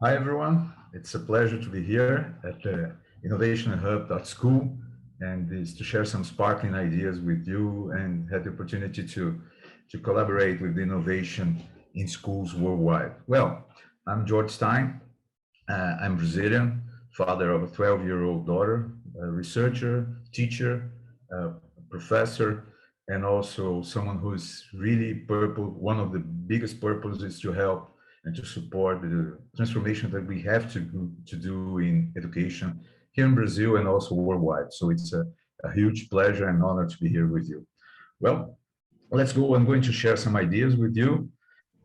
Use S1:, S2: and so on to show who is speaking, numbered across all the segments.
S1: Hi, everyone. It's a pleasure to be here at the innovationhub.school and is to share some sparkling ideas with you and have the opportunity to collaborate with innovation in schools worldwide. Well, I'm George Stein. I'm Brazilian, father of a 12-year-old daughter, a researcher, teacher, professor, and also someone who's really purpose. One of the biggest purposes is to help and to support the transformation that we have to do in education here in Brazil and also worldwide. So it's a huge pleasure and honor to be here with you. Well, let's go. I'm going to share some ideas with you,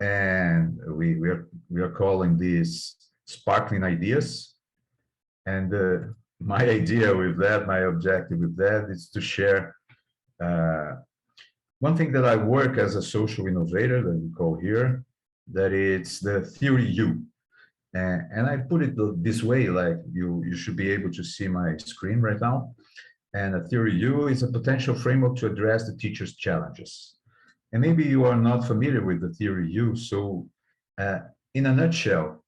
S1: and we are calling these sparkling ideas. And my idea with that, my objective with that, is to share uh, one thing that I work as a social innovator that we call here, that it's the theory U. And I put it this way, like you should be able to see my screen right now. And a theory U is a potential framework to address the teacher's challenges. And maybe you are not familiar with the theory U. So uh, in a nutshell,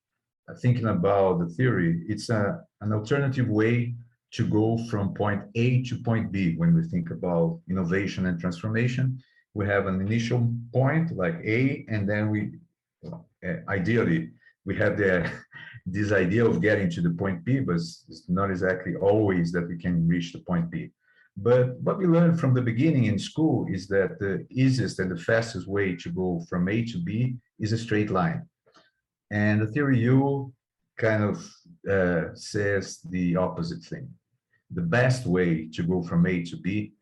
S1: thinking about the theory, it's an alternative way to go from point A to point B. When we think about innovation and transformation, we have an initial point like A, and then ideally, we have this idea of getting to the point B, but it's not exactly always that we can reach the point B. But what we learned from the beginning in school is that the easiest and the fastest way to go from A to B is a straight line. And the theory U kind of says the opposite thing. The best way to go from A to B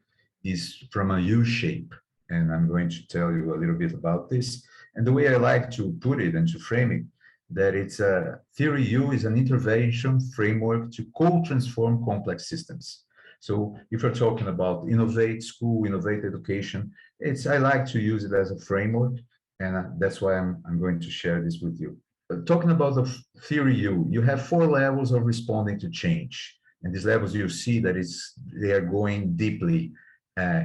S1: is from a U shape. And I'm going to tell you a little bit about this. And the way I like to put it and to frame it, that it's a theory U is an intervention framework to co-transform complex systems. So if we're talking about innovate school, innovate education, I like to use it as a framework. And that's why I'm going to share this with you. Talking about the theory U, you have four levels of responding to change. And these levels you see that they are going deeply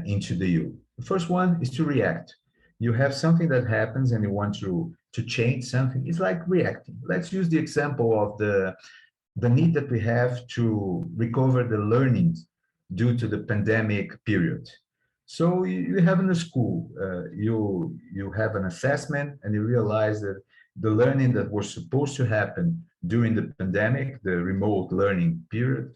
S1: into the U. The first one is to react. You have something that happens and you want to change something. It's like reacting. Let's use the example of the need that we have to recover the learning due to the pandemic period. So you have in the school, you have an assessment and you realize that the learning that was supposed to happen during the pandemic, the remote learning period,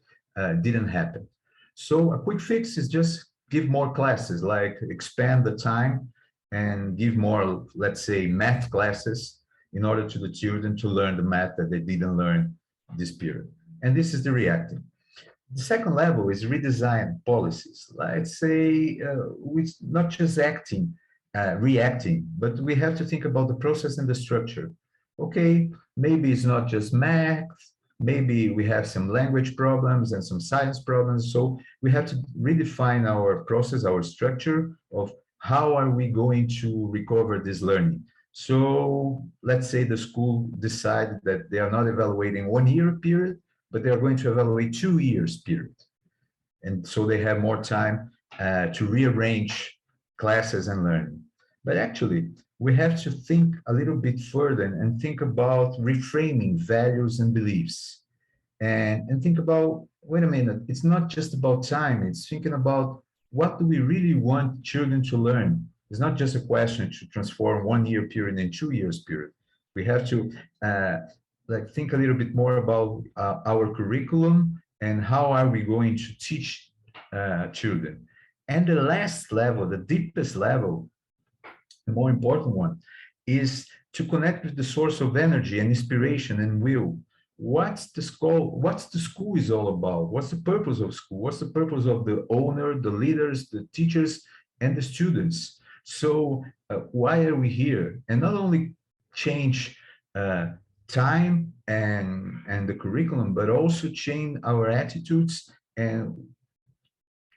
S1: didn't happen. So a quick fix is just give more classes, like expand the time and give more, let's say, math classes in order to the children to learn the math that they didn't learn this period. And this is the reacting. The second level is redesign policies. Let's say with not just reacting, but we have to think about the process and the structure. Okay, maybe it's not just math, maybe we have some language problems and some science problems. So we have to redefine our process, our structure of how are we going to recover this learning. So let's say the school decided that they are not evaluating 1 year period, but they are going to evaluate 2 years period. And so they have more time to rearrange classes and learning. But actually, we have to think a little bit further and think about reframing values and beliefs. And think about, wait a minute, it's not just about time, it's thinking about what do we really want children to learn. It's not just a question to transform 1 year period in 2 years period. We have to like think a little bit more about our curriculum and how are we going to teach children. And the last level, the deepest level, the more important one, is to connect with the source of energy and inspiration and will. What's the school? What's the school is all about? What's the purpose of school? What's the purpose of the owner, the leaders, the teachers, and the students? So why are we here? And not only change time and the curriculum, but also change our attitudes and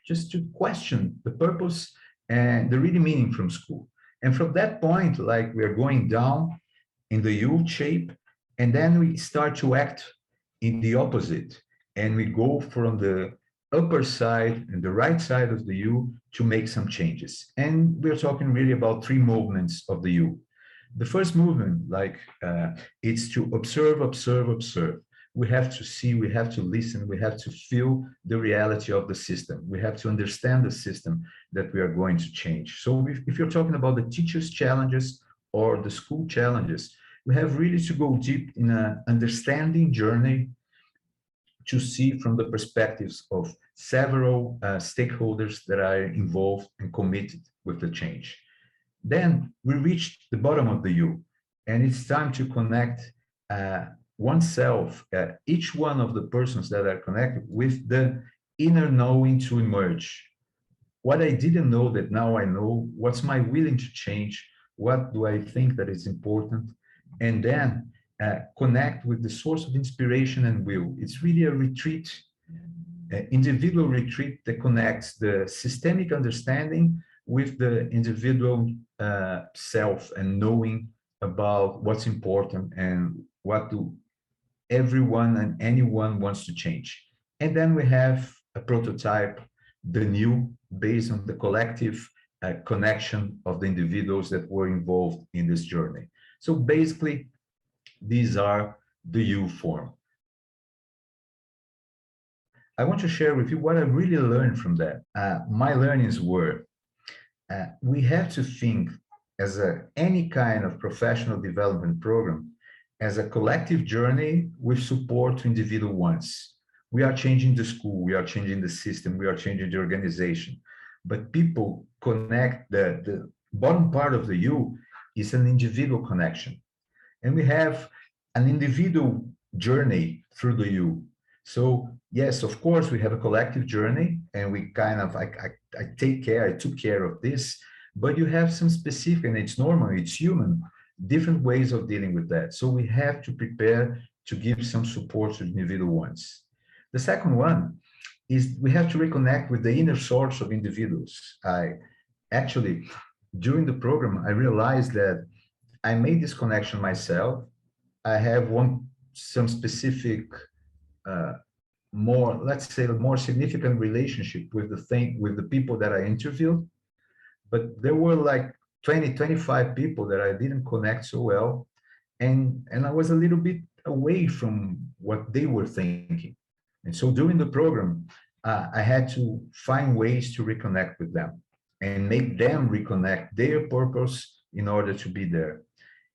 S1: just to question the purpose and the really meaning from school. And from that point, like we are going down in the U shape, and then we start to act in the opposite. And we go from the upper side and the right side of the U to make some changes. And we're talking really about three movements of the U. The first movement, it's to observe, observe, observe. We have to see, we have to listen, we have to feel the reality of the system. We have to understand the system that we are going to change. So if you're talking about the teacher's challenges or the school challenges, we have really to go deep in an understanding journey to see from the perspectives of several stakeholders that are involved and committed with the change. Then we reach the bottom of the U, and it's time to connect oneself, each one of the persons that are connected, with the inner knowing to emerge. What I didn't know that now I know, what's my willing to change, what do I think that is important, and then connect with the source of inspiration and will. It's really a retreat, individual retreat that connects the systemic understanding with the individual self and knowing about what's important and what do everyone and anyone wants to change. And then we have a prototype, the new, based on the collective connection of the individuals that were involved in this journey. So basically, these are the U form. I want to share with you what I really learned from that. My learnings were, we have to think as any kind of professional development program as a collective journey with support to individual ones. We are changing the school, we are changing the system, we are changing the organization. But people connect, the bottom part of the U is an individual connection. And we have an individual journey through the U. So yes, of course, we have a collective journey, and we kind of, I took care of this, but you have some specific, and it's normal, it's human, different ways of dealing with that. So we have to prepare to give some support to individual ones. The second one is we have to reconnect with the inner source of individuals. Actually, during the program, I realized that I made this connection myself. I have some specific, more, let's say, more significant relationship with the people that I interviewed, but there were like 20, 25 people that I didn't connect so well, and I was a little bit away from what they were thinking. And so during the program, I had to find ways to reconnect with them and make them reconnect their purpose in order to be there.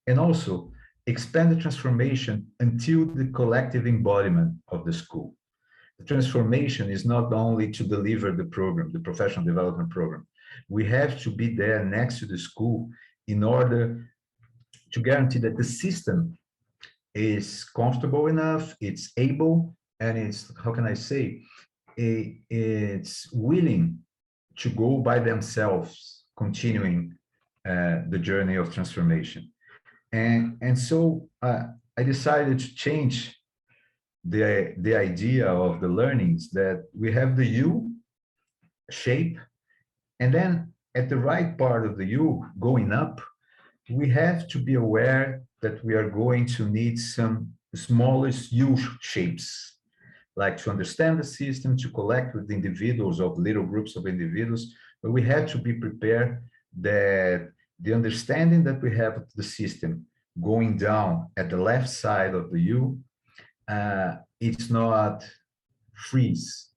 S1: And also expand the transformation until the collective embodiment of the school. The transformation is not only to deliver the program, the professional development program. We have to be there next to the school in order to guarantee that the system is comfortable enough, it's able, and it's, how can I say, it's willing to go by themselves, continuing the journey of transformation. And so I decided to change the idea of the learnings, that we have the U shape, and then at the right part of the U going up, we have to be aware that we are going to need some smallest U shapes, like to understand the system, to collect with individuals of little groups of individuals, but we have to be prepared that the understanding that we have of the system going down at the left side of the U, it's not freeze.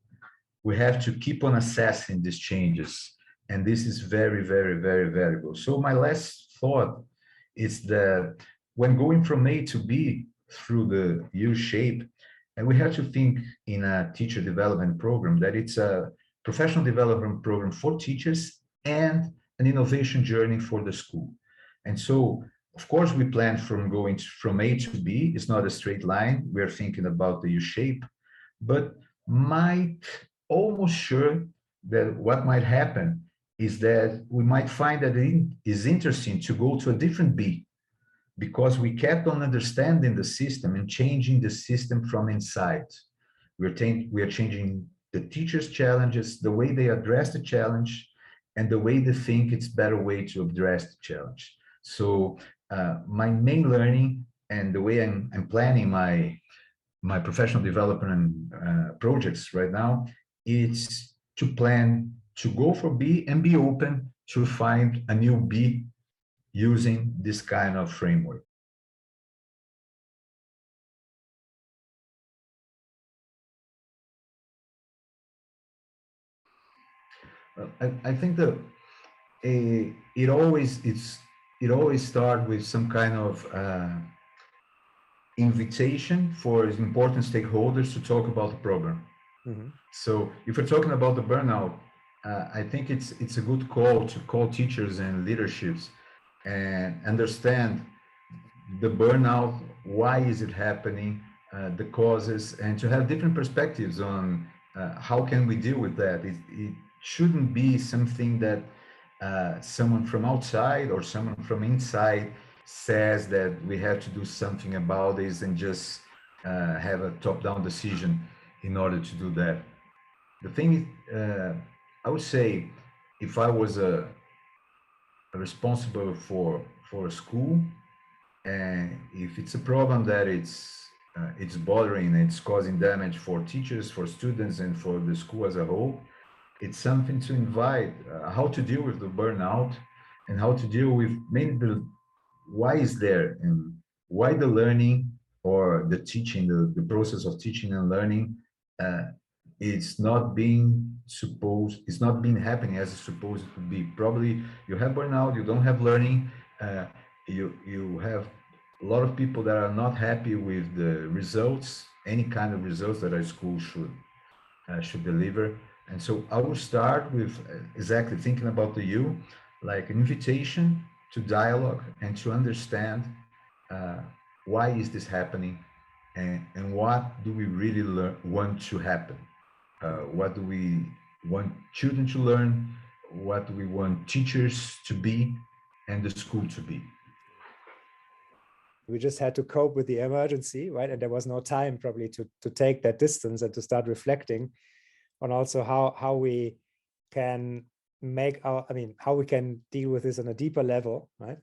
S1: We have to keep on assessing these changes. And this is very, very, very valuable. So my last thought is that when going from A to B through the U shape, and we have to think in a teacher development program that it's a professional development program for teachers and an innovation journey for the school. And so, of course, we plan from going from A to B. It's not a straight line. We're thinking about the U shape, but might almost sure that what might happen is that we might find that it is interesting to go to a different B, because we kept on understanding the system and changing the system from inside. We are changing the teachers' challenges, the way they address the challenge, and the way they think it's better way to address the challenge. So my main learning and the way I'm planning my professional development projects right now, is to plan to go for B and be open to find a new B using this kind of framework? I think that it always starts with some kind of invitation for important stakeholders to talk about the program. Mm-hmm. So if we're talking about the burnout, I think it's a good call to call teachers and leaderships and understand the burnout, why is it happening, the causes, and to have different perspectives on how can we deal with that. It shouldn't be something that someone from outside or someone from inside says that we have to do something about this and just have a top-down decision in order to do that. The thing is, I would say, if I was a responsible for a school, and if it's a problem that it's bothering, it's causing damage for teachers, for students, and for the school as a whole, it's something to invite how to deal with the burnout and how to deal with maybe the why is there and why the learning or the teaching, the process of teaching and learning, it's not being happening as it's supposed to be. Probably you have burnout, you don't have learning, you have a lot of people that are not happy with the results, any kind of results that a school should deliver. And so I will start with exactly thinking about the you, like an invitation to dialogue and to understand why is this happening, and what do we really want to happen? What do we want children to learn? What do we want teachers to be and the school to be?
S2: We just had to cope with the emergency, right? And there was no time probably to take that distance and to start reflecting on also how we can how we can deal with this on a deeper level, right?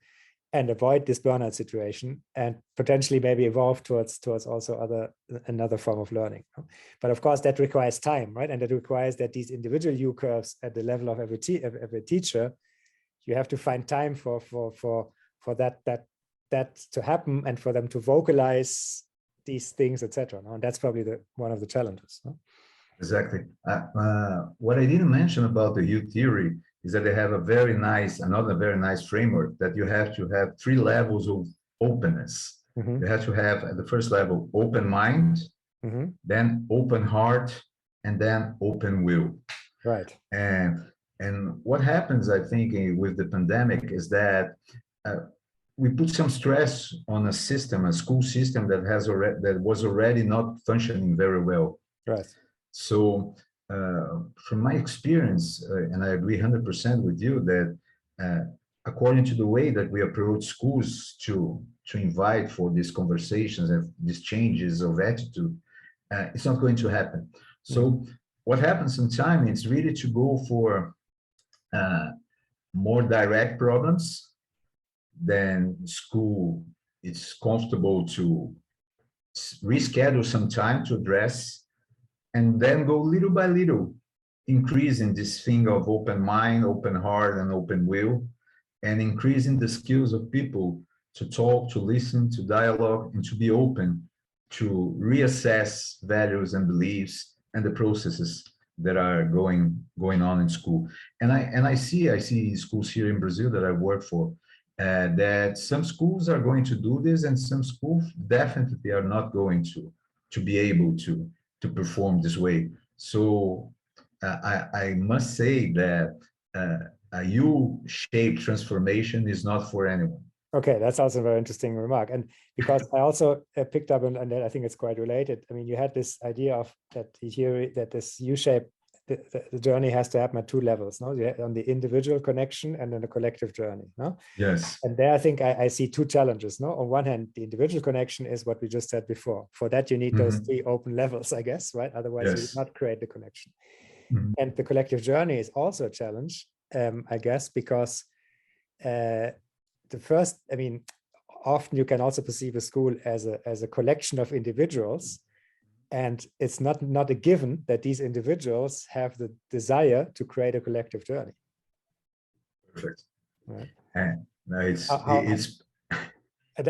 S2: And avoid this burnout situation and potentially maybe evolve towards also another form of learning. But of course, that requires time, right? And it requires that these individual U curves at the level of every teacher, you have to find time for that to happen and for them to vocalize these things, etc. And that's probably one of the challenges.
S1: Exactly. What I didn't mention about the U theory is that they have another very nice framework that you have to have 3 levels of openness. Mm-hmm. You have to have at the first level, open mind, mm-hmm. then open heart, and then open will.
S2: Right.
S1: And what happens, I think, with the pandemic is that we put some stress on a school system that was already not functioning very well.
S2: Right.
S1: So from my experience, and I agree 100% with you that according to the way that we approach schools to invite for these conversations and these changes of attitude, it's not going to happen. So what happens sometimes is really to go for more direct problems than school. It's comfortable to reschedule some time to address, and then go little by little, increasing this thing of open mind, open heart, and open will, and increasing the skills of people to talk, to listen, to dialogue, and to be open to reassess values and beliefs and the processes that are going on in school. And I see schools here in Brazil that I work for, that some schools are going to do this, and some schools definitely are not going to be able to perform this way. So I must say that a U-shaped transformation is not for anyone.
S2: Okay, that's also a very interesting remark. And because I also picked up, and I think it's quite related. I mean, you had this idea of that theory that this U-shape, the journey has to happen at 2 levels, no? On the individual connection and then the collective journey, no?
S1: Yes.
S2: And there I think I see 2 challenges, no? On one hand, the individual connection is what we just said before. For that, you need those 3 open levels, I guess, right? Otherwise, you would not create the connection. And the collective journey is also a challenge, I guess, because the first, I mean, often you can also perceive a school as a collection of individuals, and it's not a given that these individuals have the desire to create a collective journey.
S1: Perfect.
S2: Right.
S1: No,
S2: How,
S1: it's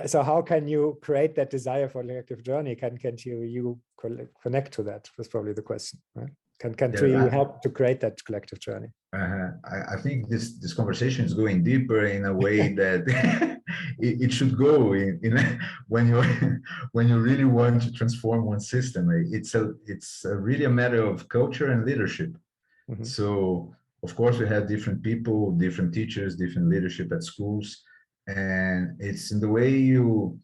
S2: so how can you create that desire for collective journey? Can you connect to that? Was probably the question, right? Can you help to create that collective journey?
S1: I think this conversation is going deeper in a way that it should go when you when you really want to transform one system. It's really a matter of culture and leadership.
S2: Mm-hmm.
S1: So of course we have different people, different teachers, different leadership at schools, and it's in the way you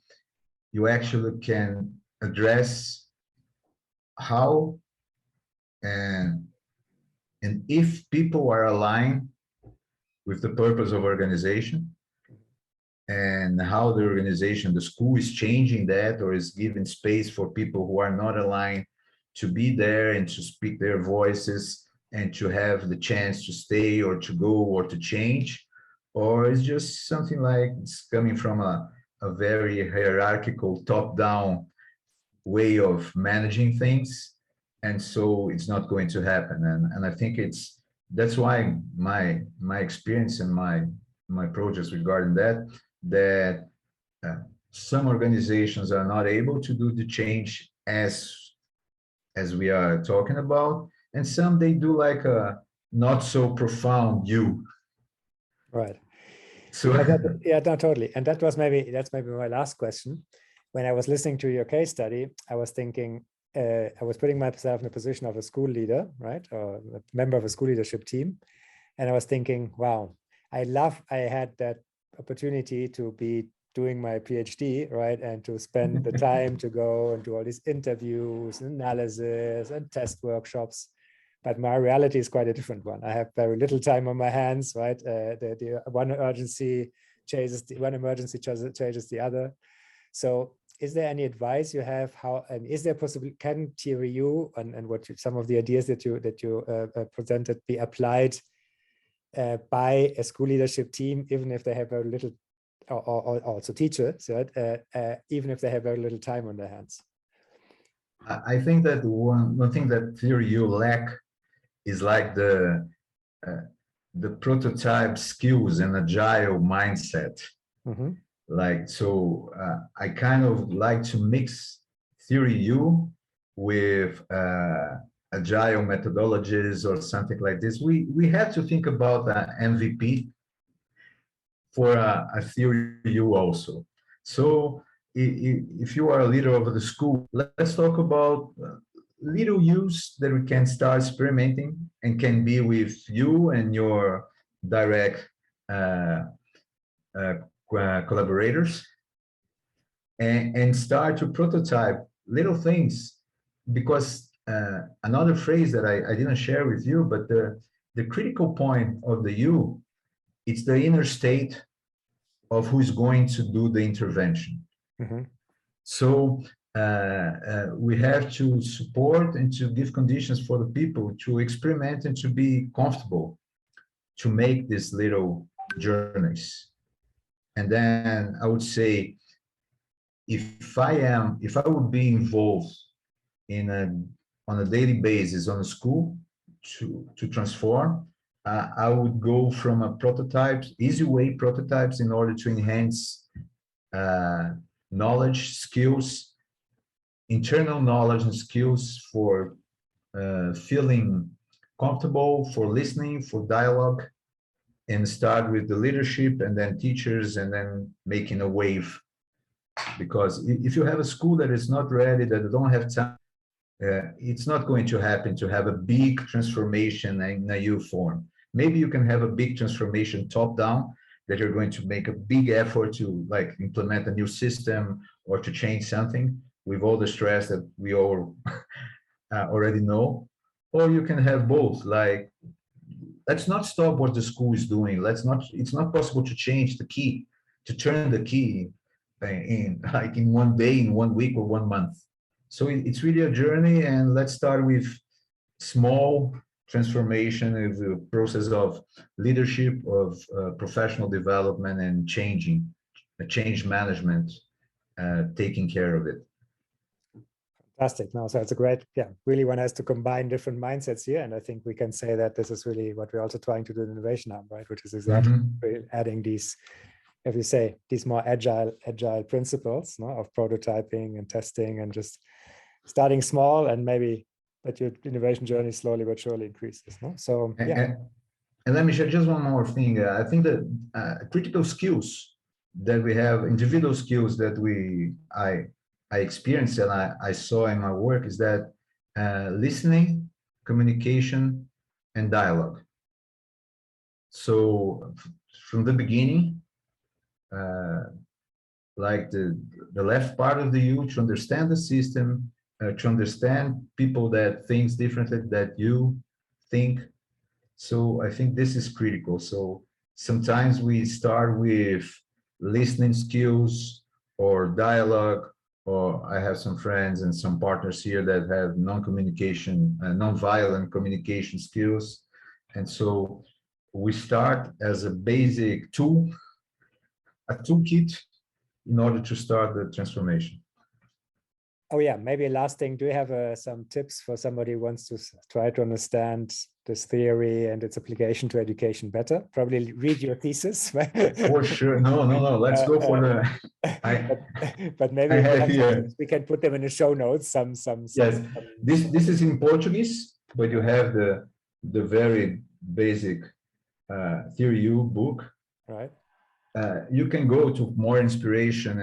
S1: actually can address how and if people are aligned with the purpose of organization and how the organization, the school is changing that or is giving space for people who are not aligned to be there and to speak their voices and to have the chance to stay or to go or to change, or it's just something like it's coming from a very hierarchical top-down way of managing things, and so it's not going to happen. And I think that's why my experience and my projects regarding that some organizations are not able to do the change as we are talking about, and some they do like a not so profound you.
S2: Right.
S1: So
S2: yeah, no, totally. And that's maybe my last question. When I was listening to your case study, I was thinking, I was putting myself in the position of a school leader, right, or a member of a school leadership team, and I was thinking, wow, I had that opportunity to be doing my PhD, right, and to spend the time to go and do all these interviews and analysis and test workshops. But my reality is quite a different one. I have very little time on my hands, right? The one emergency chases the other. So is there any advice you have? How, and is there possible, can tier review and some of the ideas that you presented be applied by a school leadership team, even if they have very little, or also teachers, right? Even if they have very little time on their hands?
S1: I think that one thing that theory you lack is like the prototype skills and agile mindset.
S2: Mm-hmm.
S1: Like, so I kind of like to mix theory U with agile methodologies or something like this. We have to think about MVP for a theory U also. So if you are a leader of the school, let's talk about little use that we can start experimenting and can be with you and your direct collaborators, and start to prototype little things. Because another phrase that I didn't share with you, but the critical point of the you, it's the inner state of who's going to do the intervention.
S2: Mm-hmm.
S1: So we have to support and to give conditions for the people to experiment and to be comfortable to make these little journeys. And then I would say, if I would be involved on a daily basis on a school to transform, I would go from a easy way prototypes in order to enhance knowledge, skills, internal knowledge and skills for feeling comfortable, for listening, for dialogue, and start with the leadership and then teachers and then making a wave. Because if you have a school that is not ready, that don't have time, it's not going to happen to have a big transformation in a U form. Maybe you can have a big transformation top down, that you're going to make a big effort to like implement a new system or to change something with all the stress that we all already know. Or you can have both, like, let's not stop what the school is doing. It's not possible to change the key, to turn the key in one day, in 1 week or 1 month. So it's really a journey, and let's start with small transformation of the process of leadership, of professional development and change management, taking care of it.
S2: Fantastic. No, so it's a great, really one has to combine different mindsets here. And I think we can say that this is really what we're also trying to do in Innovation Hub, right? Which is exactly adding these if you say, these more agile principles, no, of prototyping and testing and just starting small, and maybe that your innovation journey slowly but surely increases. No? So yeah.
S1: And let me share just one more thing. I think that critical skills that we have, individual skills that I experienced and I saw in my work is that listening, communication, and dialogue. So from the beginning, like the left part of the you, to understand the system, to understand people that thinks differently that you think. So I think this is critical. So sometimes we start with listening skills or dialogue, or I have some friends and some partners here that have non-communication, non-violent communication skills. And so we start as a basic tool, a toolkit in order to start the transformation.
S2: Oh yeah, maybe a last thing. Do you have some tips for somebody who wants to try to understand this theory and its application to education better? Probably read your thesis.
S1: For sure. No. Let's go for
S2: but maybe
S1: I
S2: if you
S1: have
S2: have
S1: here.
S2: some tips, we can put them in the show notes.
S1: Yes. This is in Portuguese, but you have the very basic Theory U book.
S2: Right.
S1: You can go to more inspiration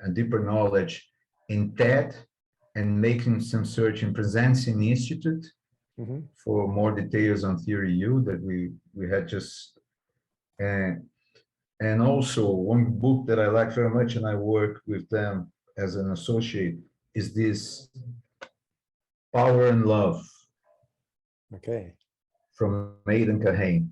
S1: and deeper knowledge in TED, and making some search in Presencing Institute for more details on Theory U that we had just. And also one book that I like very much, and I work with them as an associate, is this Power and Love.
S2: Okay.
S1: From Aidan Kahane.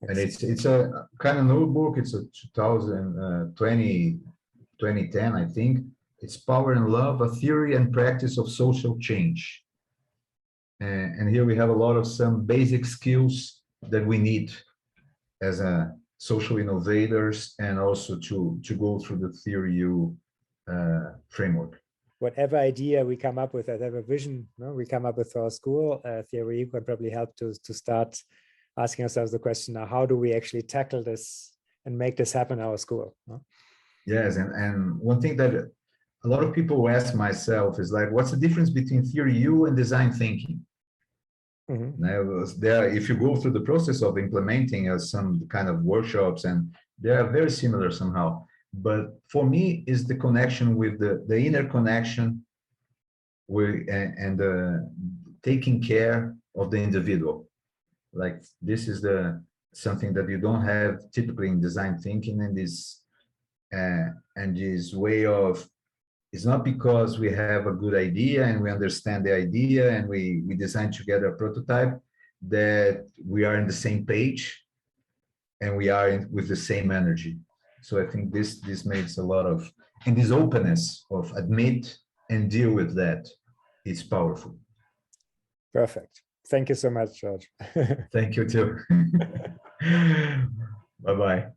S1: And it's a kind of notebook. It's a 2010, I think. It's Power and Love, a theory and practice of social change. And here we have a lot of some basic skills that we need as a social innovators, and also to go through the Theory U framework.
S2: Whatever idea we come up with, whatever vision we come up with for our school, Theory U can probably help to start asking ourselves the question, now, how do we actually tackle this and make this happen in our school?
S1: Yes, and one thing that a lot of people ask myself is like, what's the difference between Theory U and design thinking? Now, if you go through the process of implementing some kind of workshops, and they are very similar somehow. But for me, is the connection with the inner connection with, and taking care of the individual. Like this is something that you don't have typically in design thinking, and this way of, it's not because we have a good idea and we understand the idea and we design together a prototype that we are in the same page and we are with the same energy. So I think this makes a lot of, and this openness of admit and deal with that, it's powerful.
S2: Perfect. Thank you so much, George.
S1: Thank you too. Bye-bye.